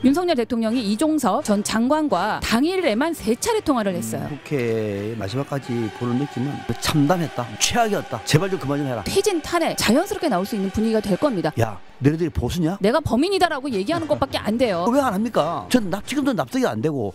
윤석열 대통령이 이종섭 전 장관과 당일에만 3차례 통화를 했어요. 국회의 마지막까지 보는 느낌은 참담했다. 최악이었다. 제발 좀 그만 좀 해라. 퇴진 탄핵 자연스럽게 나올 수 있는 분위기가 될 겁니다. 야, 너희들이 보수냐? 내가 범인이다라고 얘기하는 것밖에 안 돼요. 왜 안 합니까? 전 지금도 납득이 안 되고.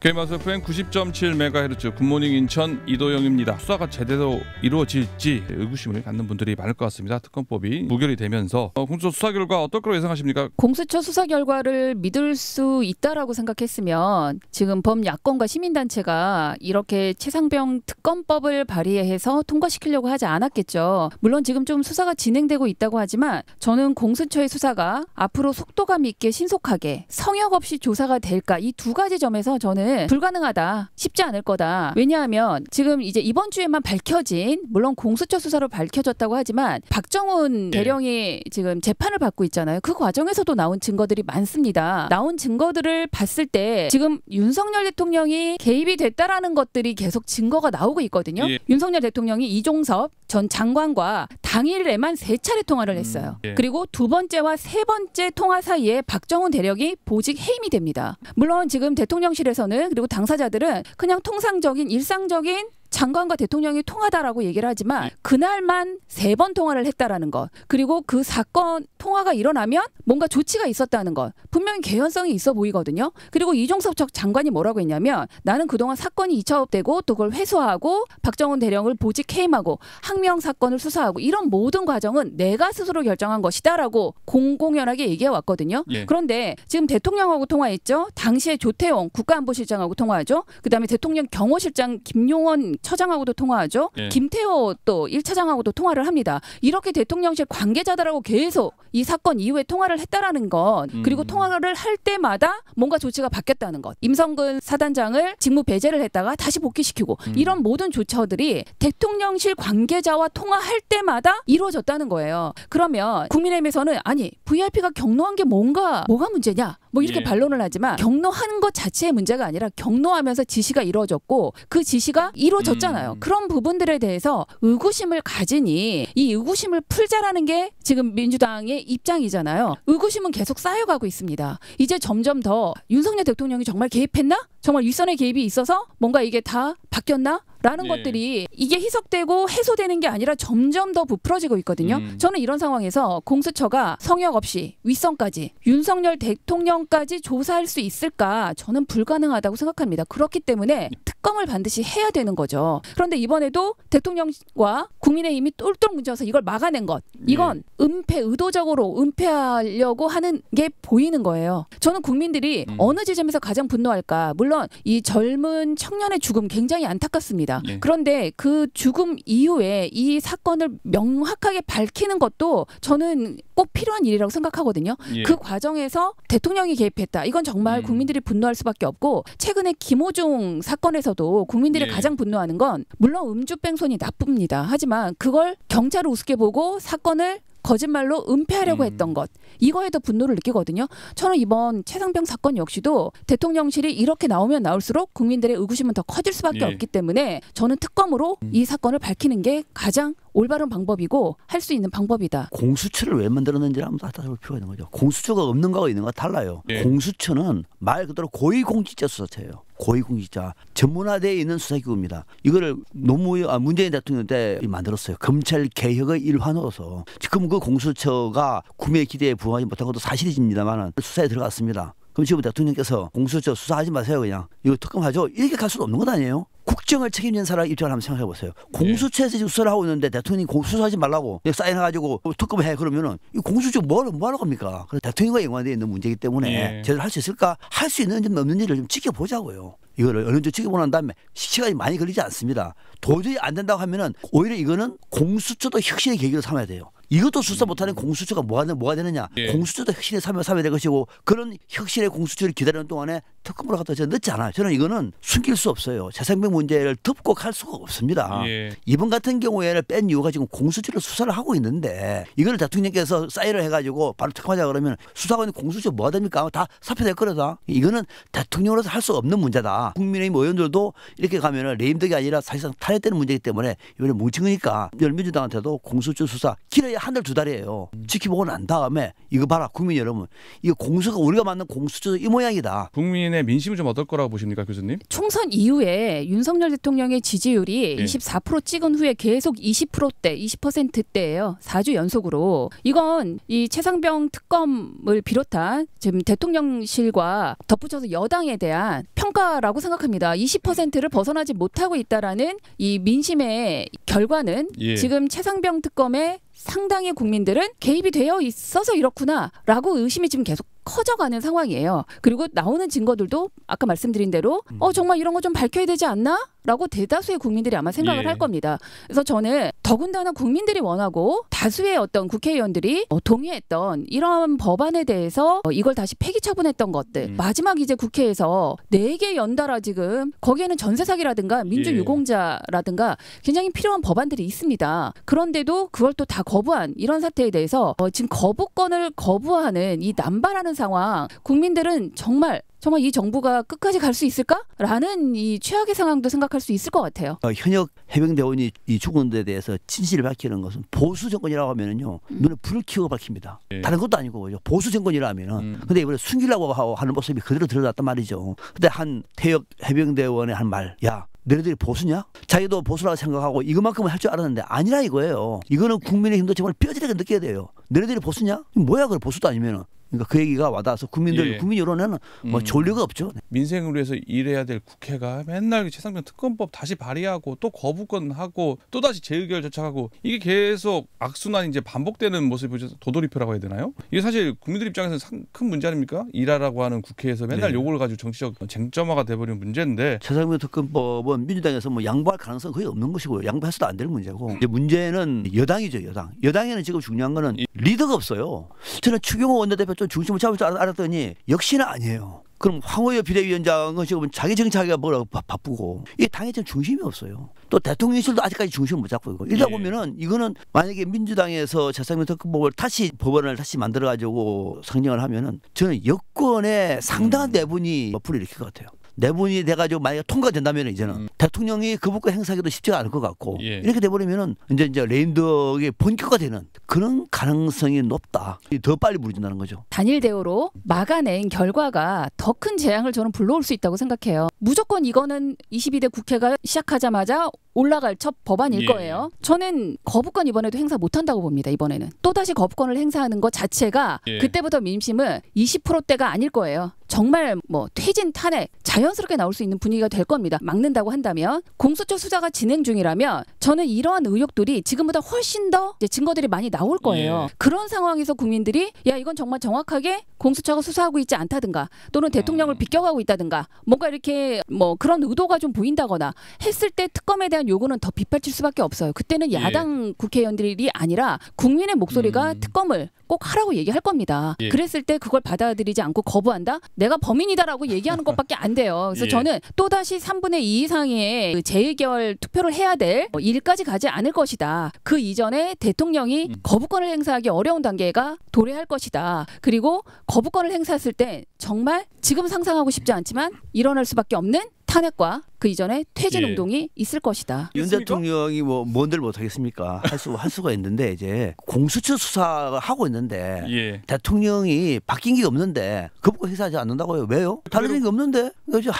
KBS FM 90.7MHz 굿모닝 인천 이도영입니다. 수사가 제대로 이루어질지 의구심을 갖는 분들이 많을 것 같습니다. 특검법이 무결이 되면서 공수처 수사 결과 어떨 거로 예상하십니까? 공수처 수사 결과를 믿을 수 있다라고 생각했으면 지금 범야권과 시민단체가 이렇게 최상병 특검법을 발의해서 통과시키려고 하지 않았겠죠. 물론 지금 좀 수사가 진행되고 있다고 하지만 저는 공수처의 수사가 앞으로 속도감 있게 신속하게 성역 없이 조사가 될까, 이 두 가지 점에서 저는 불가능하다, 쉽지 않을 거다. 왜냐하면 지금 이제 이번 주에만 밝혀진, 물론 공수처 수사로 밝혀졌다고 하지만 박정훈 대령이 지금 재판을 받고 있잖아요. 그 과정에서도 나온 증거들이 많습니다. 나온 증거들을 봤을 때 지금 윤석열 대통령이 개입이 됐다라는 것들이 계속 증거가 나오고 있거든요. 윤석열 대통령이 이종섭 전 장관과 당일에만 3차례 통화를 했어요. 그리고 두 번째와 세 번째 통화 사이에 박정훈 대령이 보직 해임이 됩니다. 물론 지금 대통령실에서는, 그리고 당사자들은 그냥 통상적인 일상적인 장관과 대통령이 통화다라고 얘기를 하지만 그날만 3번 통화를 했다라는 것, 그리고 그 사건 통화가 일어나면 뭔가 조치가 있었다는 것, 분명히 개연성이 있어 보이거든요. 그리고 이종섭 장관이 뭐라고 했냐면, 나는 그동안 사건이 이차업되고 또 그걸 회수하고 박정훈 대령을 보직 해임하고 항명 사건을 수사하고 이런 모든 과정은 내가 스스로 결정한 것이다라고 공공연하게 얘기해 왔거든요. 그런데 지금 대통령하고 통화했죠. 당시에 조태용 국가안보실장하고 통화하죠. 그다음에 대통령 경호실장 김용원 처장하고도 통화하죠. 김태호 또 1차장하고도 통화를 합니다. 이렇게 대통령실 관계자들하고 계속 이 사건 이후에 통화를 했다라는 것, 그리고 통화를 할 때마다 뭔가 조치가 바뀌었다는 것, 임성근 사단장을 직무 배제를 했다가 다시 복귀시키고 이런 모든 조처들이 대통령실 관계자와 통화할 때마다 이루어졌다는 거예요. 그러면 국민의힘에서는 아니 VIP가 경로한 게 뭐가 문제냐, 뭐 이렇게 반론을 하지만 경로하는 것 자체의 문제가 아니라 경로하면서 지시가 이루어졌고 그 지시가 이루어졌잖아요. 그런 부분들에 대해서 의구심을 가지니 이 의구심을 풀자라는 게 지금 민주당의 입장이잖아요. 의구심은 계속 쌓여가고 있습니다. 이제 점점 더 윤석열 대통령이 정말 개입했나? 정말 윗선의 개입이 있어서 뭔가 이게 다 바뀌었나? 라는 것들이 이게 희석되고 해소되는 게 아니라 점점 더 부풀어지고 있거든요. 저는 이런 상황에서 공수처가 성역 없이 윗선까지 윤석열 대통령까지 조사할 수 있을까? 저는 불가능하다고 생각합니다. 그렇기 때문에 특검을 반드시 해야 되는 거죠. 그런데 이번에도 대통령과 국민의힘이 똘똘 뭉쳐서 이걸 막아낸 것, 이건 의도적으로 은폐하려고 하는 게 보이는 거예요. 저는 국민들이 어느 지점에서 가장 분노할까? 물론 이 젊은 청년의 죽음 굉장히 안타깝습니다. 그런데 그 죽음 이후에 이 사건을 명확하게 밝히는 것도 저는 꼭 필요한 일이라고 생각하거든요. 그 과정에서 대통령이 개입했다, 이건 정말 국민들이 분노할 수밖에 없고, 최근에 김호중 사건에서도 국민들이 가장 분노하는 건 물론 음주뺑소니 나쁩니다. 하지만 그걸 경찰을 우습게 보고 사건을 거짓말로 은폐하려고 했던 것, 이거에 더 분노를 느끼거든요. 저는 이번 최상병 사건 역시도 대통령실이 이렇게 나오면 나올수록 국민들의 의구심은 더 커질 수밖에 없기 때문에 저는 특검으로 이 사건을 밝히는 게 가장 올바른 방법이고 할 수 있는 방법이다. 공수처를 왜 만들었는지를 한번 따져볼 필요가 있는 거죠. 공수처가 없는 거와 있는 거와 달라요. 공수처는 말 그대로 고위공직자 수사처예요. 고위공직자, 전문화되어 있는 수사기구입니다. 이거를 문재인 대통령 때 만들었어요. 검찰 개혁의 일환으로서. 지금 그 공수처가 국민의 기대에 부응하지 못한 것도 사실입니다만 수사에 들어갔습니다. 그럼 지금 대통령께서 공수처 수사하지 마세요, 그냥 이거 특검하죠, 이렇게 갈 수는 없는 것 아니에요? 국정을 책임지는 사람 입장을 한번 생각해 보세요. 공수처에서 지금 수사를 하고 있는데 대통령이 수사하지 말라고 사인해가지고 특검해, 그러면은 이 공수처 뭐하러 겁니까? 그래서 대통령과 연관되어 있는 문제이기 때문에 제대로 할 수 있을까? 할 수 있는지 없는지를 좀 지켜보자고요. 이거를 어느 정도 지켜보고 난 다음에 시간이 많이 걸리지 않습니다. 도저히 안 된다고 하면은 오히려 이거는 공수처도 혁신의 계기로 삼아야 돼요. 이것도 수사 못하는 공수처가 뭐가 되느냐? 공수처도 혁신의 삼아야 될 것이고, 그런 혁신의 공수처를 기다리는 동안에 특검으로 갖다 저 넣지 않아요. 저는 이거는 숨길 수 없어요. 재산병 문제를 덮고 갈 수가 없습니다. 이번 같은 경우에는 뺀 이유가 지금 공수처로 수사를 하고 있는데 이걸 대통령께서 사인을 해가지고 바로 특검하자 그러면 수사관이 공수처 뭐가 됩니까? 다 사표될 거다. 이거는 대통령으로서 할 수 없는 문제다. 국민의힘 의원들도 이렇게 가면은 레임덕이 아니라 사실상 탄핵되는 문제이기 때문에 이번에 뭉친 거니까 열민주당한테도 공수처 수사 길어야 한 달 두 달이에요. 지켜보고 난 다음에 이거 봐라 국민 여러분 이거 공수가 우리가 만든 공수처 이 모양이다. 국민의 민심은 좀 어떨 거라고 보십니까 교수님? 총선 이후에 윤석열 대통령의 지지율이 24% 찍은 후에 계속 20%대, 20%대예요. 4주 연속으로. 이건 이 최상병 특검을 비롯한 지금 대통령실과 덧붙여서 여당에 대한 평가라고 생각합니다. 20%를 벗어나지 못하고 있다라는 이 민심의 결과는 지금 최상병 특검에 상당히 국민들은 개입이 되어 있어서 이렇구나라고 의심이 지금 계속 커져가는 상황이에요. 그리고 나오는 증거들도 아까 말씀드린 대로 정말 이런 거 좀 밝혀야 되지 않나? 라고 대다수의 국민들이 아마 생각을 할 겁니다. 그래서 저는 더군다나 국민들이 원하고 다수의 어떤 국회의원들이 동의했던 이런 법안에 대해서 이걸 다시 폐기 처분했던 것들 마지막 이제 국회에서 4개 연달아 지금 거기에는 전세 사기라든가 민주유공자라든가 굉장히 필요한 법안들이 있습니다. 그런데도 그걸 또 다 거부한 이런 사태에 대해서 지금 거부권을 거부하는 이 남발하는 상황 국민들은 정말 이 정부가 끝까지 갈 수 있을까라는 이 최악의 상황도 생각할 수 있을 것 같아요. 현역 해병대원이 이 죽은 데 대해서 진실을 밝히는 것은 보수 정권이라고 하면은요 눈에 불을 켜고 밝힙니다. 다른 것도 아니고 보수 정권이라 하면은 근데 이번에 숨기려고 하는 모습이 그대로 드러났단 말이죠. 근데 한 퇴역 해병대원의 한 말, 야. 너희들이 보수냐? 자기도 보수라고 생각하고 이것만큼은 할 줄 알았는데 아니라 이거예요. 이거는 국민의힘도 정말 뼈저리게 느껴야 돼요. 너희들이 보수냐? 뭐야 그 보수도 아니면은. 그러니까 그 얘기가 와닿아서 국민 여론에는 뭐 좋을 리가 없죠. 민생을 위해서 일해야 될 국회가 맨날 최상병 특검법 다시 발의하고 또 거부권하고 또 다시 재의결 제청하고 이게 계속 악순환이 이제 반복되는 모습이 보셔서 도돌이표라고 해야 되나요? 이게 사실 국민들 입장에서는 큰 문제 아닙니까? 일하라고 하는 국회에서 맨날 요걸 가지고 정치적 쟁점화가 돼버리는 문제인데 최상병 특검법은 민주당에서 뭐 양보할 가능성은 거의 없는 것이고요. 양보해서도 안 되는 문제고 이제 문제는 여당이죠. 여당에는 지금 중요한 거는 리더가 없어요. 저는 추경호 원내대표 좀 중심을 잡을 줄 알았더니 역시나 아니에요. 그럼 황호여 비대위원장은 지금 자기 정치하기가 뭐라고 바쁘고 이게 당에 좀 중심이 없어요. 또 대통령실도 아직까지 중심을 못 잡고 있고 이러다 보면은 이거는 만약에 민주당에서 최상병 특검법을 법원을 다시 만들어 가지고 상정을 하면은 저는 여권의 상당한 내분이 불일으킬 것 같아요. 내분이 돼가지고 만약에 통과된다면 이제는 대통령이 거부권 행사하기도 쉽지가 않을 것 같고 이렇게 돼버리면은 이제 레임덕이 본격화되는 그런 가능성이 높다. 더 빨리 무너진다는 거죠. 단일 대우로 막아낸 결과가 더 큰 재앙을 저는 불러올 수 있다고 생각해요. 무조건 이거는 22대 국회가 시작하자마자 올라갈 첫 법안일 거예요. 저는 거부권 이번에도 행사 못한다고 봅니다. 이번에는 또다시 거부권을 행사하는 것 자체가 그때부터 민심은 20%대가 아닐 거예요. 정말 뭐 퇴진 탄핵 자연스럽게 나올 수 있는 분위기가 될 겁니다. 막는다고 한다면 공수처 수사가 진행 중이라면 저는 이러한 의혹들이 지금보다 훨씬 더 이제 증거들이 많이 나올 거예요. 그런 상황에서 국민들이 야 이건 정말 정확하게 공수처가 수사하고 있지 않다든가 또는 대통령을 비껴가고 있다든가 뭔가 이렇게 뭐 그런 의도가 좀 보인다거나 했을 때 특검에 대한 요구는 더 빗발칠 수밖에 없어요. 그때는 야당 국회의원들이 아니라 국민의 목소리가 특검을 꼭 하라고 얘기할 겁니다. 그랬을 때 그걸 받아들이지 않고 거부한다? 내가 범인이다라고 얘기하는 것밖에 안 돼요. 그래서 저는 또다시 3분의 2 이상의 재의결 투표를 해야 될 일까지 가지 않을 것이다. 그 이전에 대통령이 거부권을 행사하기 어려운 단계가 도래할 것이다. 그리고 거부권을 행사했을 때 정말 지금 상상하고 싶지 않지만 일어날 수밖에 없는 탄핵과 그 이전에 퇴진 운동이 있을 것이다. 윤 대통령이 뭐 뭔들 못하겠습니까? 할 수가 있는데 이제 공수처 수사를 하고 있는데 대통령이 바뀐 게 없는데 거부권 행사하지 않는다고요? 왜요? 다른 게 없는데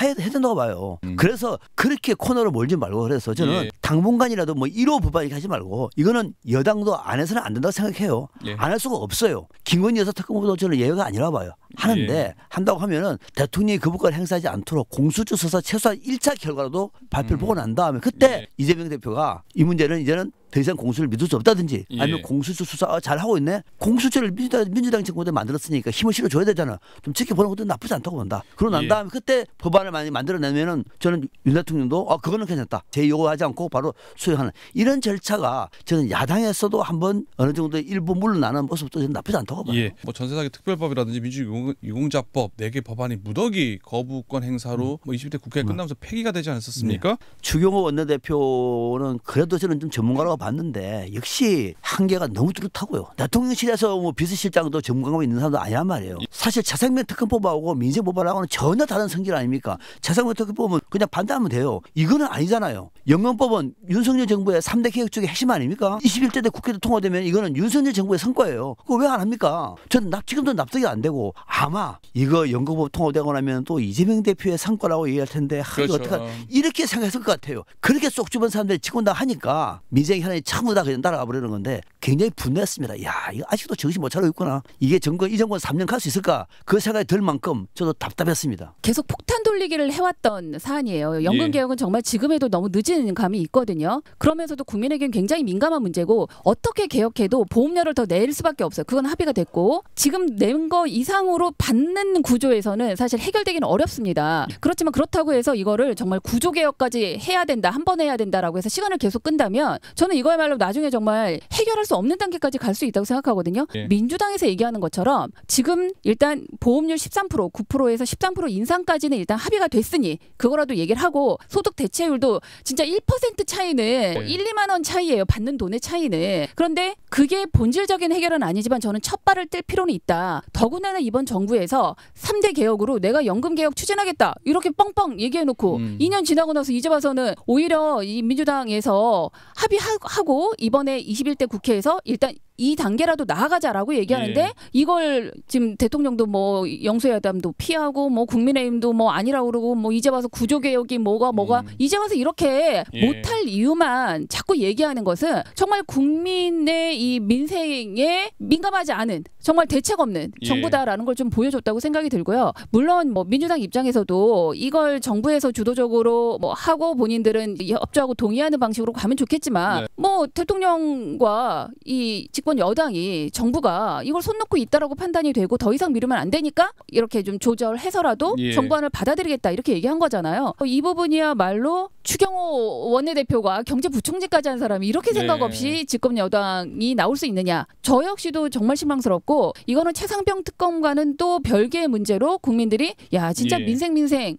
해야 된다고 봐요. 그래서 그렇게 코너로 몰지 말고 그래서 저는 당분간이라도 뭐 1호 법안 이렇게 하지 말고 이거는 여당도 안 해서는 안 된다고 생각해요. 안 할 수가 없어요. 김건희 여사 특검도 저는 예외가 아니라 봐요. 하는데 한다고 하면은 대통령이 거부권 행사하지 않도록 공수처 수사 최소한 1차 결과라도 발표를 보고 난 다음에 그때 이재명 대표가 이 문제는 이제는 더 이상 공수처를 믿을 수 없다든지 아니면 예. 공수처 수사 잘 하고 있네. 공수처를 민주당 정부에 만들었으니까 힘을 실어줘야 되잖아. 좀 지켜보는 것도 나쁘지 않다고 본다. 그러고 난 다음에 그때 법안을 많이 만들어내면은 저는 윤 대통령도 그거는 괜찮다. 제 요구하지 않고 바로 수용하는 이런 절차가 저는 야당에서도 한번 어느 정도 일부 물러나는 모습도 저는 나쁘지 않다고 봐요. 예. 뭐 전세사기 특별법이라든지 민주유공자법 4개 법안이 무더기 거부권 행사로 뭐 20대 국회 끝나면서 폐기가 되지 않았었습니까? 네. 추경호 원내대표는 그래도 저는 좀 전문가라고 봤는데 역시 한계가 너무 뚜렷하고요. 대통령실에서 뭐 비서실장도 전문가가 있는 사람도 아니란 말이에요. 사실 최상병 특검법하고 민생법안하고는 전혀 다른 성질 아닙니까? 최상병 특검법은 그냥 반대하면 돼요. 이거는 아니잖아요. 영건법은 윤석열 정부의 3대 개혁 중에 핵심 아닙니까? 21대 국회도 통과되면 이거는 윤석열 정부의 성과예요. 그거 왜 안 합니까? 저는 지금도 납득이 안 되고 아마 이거 영건법 통과되고 나면 또 이재명 대표의 성과라고 얘기할 텐데 그렇죠. 어떡하 이렇게 생각했을 것 같아요. 그렇게 쏙 집은 사람들이 치곤다 하니까 민생 현안이 전부 다 그냥 따라가 버리는 건데 굉장히 분노했습니다. 야, 이거 아직도 정신 못 차리고 있구나. 이게 이 정권 3년 갈 수 있을까? 그 생각이 들 만큼 저도 답답했습니다. 계속 폭탄 돌리기를 해왔던 사안이에요. 연금 예. 개혁은 정말 지금에도 너무 늦은 감이 있거든요. 그러면서도 국민에겐 굉장히 민감한 문제고 어떻게 개혁해도 보험료를 더 낼 수밖에 없어요. 그건 합의가 됐고 지금 낸 거 이상으로 받는 구조에서는 사실 해결되기는 어렵습니다. 그렇지만 그렇다고 해서 이거를 정말 구조개혁까지 해야 된다. 한 번 해야 된다라고 해서 시간을 계속 끈다면 저는 이거야말로 나중에 정말 해결할 수 없는 단계까지 갈 수 있다고 생각하거든요. 예. 민주당에서 얘기하는 것처럼 지금 일단 보험료 13%, 9%에서 13% 인상까지는 일단 합의가 됐으니 그거라도 얘기를 하고 소득 대체율도 진짜 1% 차이는 1, 2만 원 차이예요. 받는 돈의 차이는. 그런데 그게 본질적인 해결은 아니지만 저는 첫 발을 뗄 필요는 있다. 더구나 이번 정부에서 3대 개혁으로 내가 연금 개혁 추진하겠다. 이렇게 뻥뻥 얘기해놓고 2년 지나고 나서 이제 와서는 오히려 이 민주당에서 합의하고 이번에 21대 국회에서 일단 이 단계라도 나아가자라고 얘기하는데 예. 이걸 지금 대통령도 뭐 영수회담도 피하고 뭐 국민의힘도 뭐 아니라고 그러고 뭐 이제 와서 구조개혁이 뭐가 이제 와서 이렇게 예. 못할 이유만 자꾸 얘기하는 것은 정말 국민의 이 민생에 민감하지 않은 정말 대책 없는 예. 정부다라는 걸 좀 보여줬다고 생각이 들고요. 물론 뭐 민주당 입장에서도 이걸 정부에서 주도적으로 뭐 하고 본인들은 협조하고 동의하는 방식으로 가면 좋겠지만 네. 뭐 대통령과 이 집권 여당이 정부가 이걸 손 놓고 있다라고 판단이 되고 더 이상 미루면 안 되니까 이렇게 좀 조절해서라도 예. 정부안을 받아들이겠다 이렇게 얘기한 거잖아요. 이 부분이야말로 추경호 원내대표가 경제부총리까지 한 사람이 이렇게 생각 네. 없이 집권 여당이 나올 수 있느냐. 저 역시도 정말 실망스럽고 이거는 최상병 특검과는 또 별개의 문제로 국민들이 야 진짜 예. 민생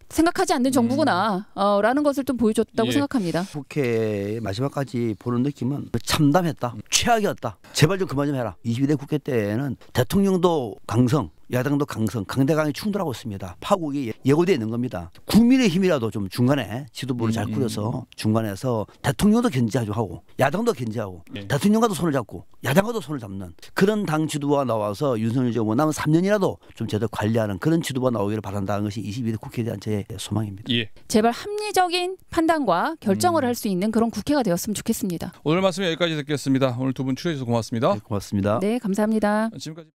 생각하지 않는 정부구나 라는 것을 좀 보여줬다고 예. 생각합니다. 국회 마지막까지 보는 느낌은 참담했다. 최악이었다. 제발 좀 그만 좀 해라. 22대 국회 때는 대통령도 강성, 야당도 강성, 강대강이 충돌하고 있습니다. 파국이 예고되어 있는 겁니다. 국민의힘이라도 좀 중간에 지도부를 잘 꾸려서 중간에서 대통령도 견제하고 야당도 견제하고 예. 대통령과도 손을 잡고 야당과도 손을 잡는 그런 당 지도부가 나와서 윤석열 정부 남은 3년이라도 좀 제대로 관리하는 그런 지도부가 나오기를 바란다는 것이 22대 국회에 대한 제 소망입니다. 예. 제발 합리적인 판단과 결정을 할 수 있는 그런 국회가 되었으면 좋겠습니다. 오늘 말씀 여기까지 듣겠습니다. 오늘 두 분 출연해 주셔서 고맙습니다. 네, 고맙습니다. 네, 감사합니다. 지금까지